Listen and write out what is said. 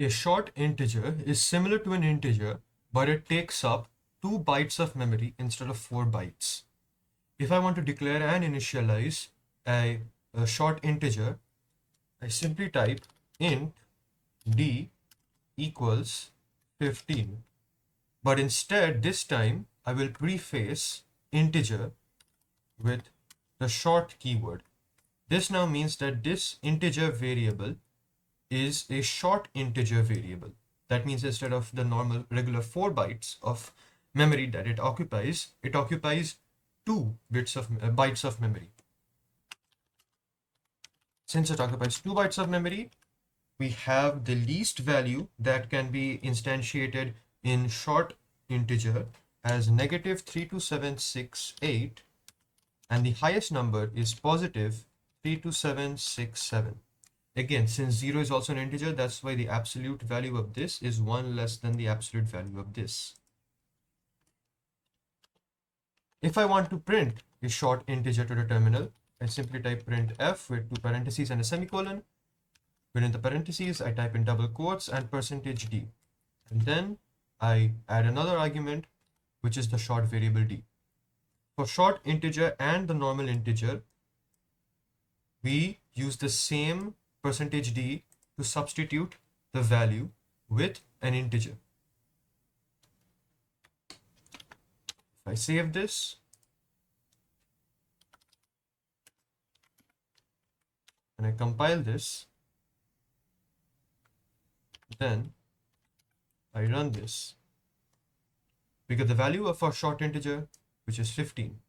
A short integer is similar to an integer, but it takes up 2 bytes of memory instead of 4 bytes. If I want to declare and initialize a short integer, I simply type int d equals 15. But instead, this time, I will preface integer with the short keyword. This now means that this integer variable is a short integer variable. That means instead of the normal regular 4 bytes of memory that it occupies 2 bytes of memory. Since it occupies 2 bytes of memory, we have the least value that can be instantiated in short integer as negative 32768, and the highest number is positive 32767. Again, since 0 is also an integer, that's why the absolute value of this is 1 less than the absolute value of this. If I want to print a short integer to the terminal, I simply type printf with 2 parentheses and a semicolon. Within the parentheses, I type in double quotes and %d. And then I add another argument, which is the short variable d. For short integer and the normal integer, we use the same %d to substitute the value with an integer. If I save this, and I compile this, then I run this, we get the value of our short integer, which is 15.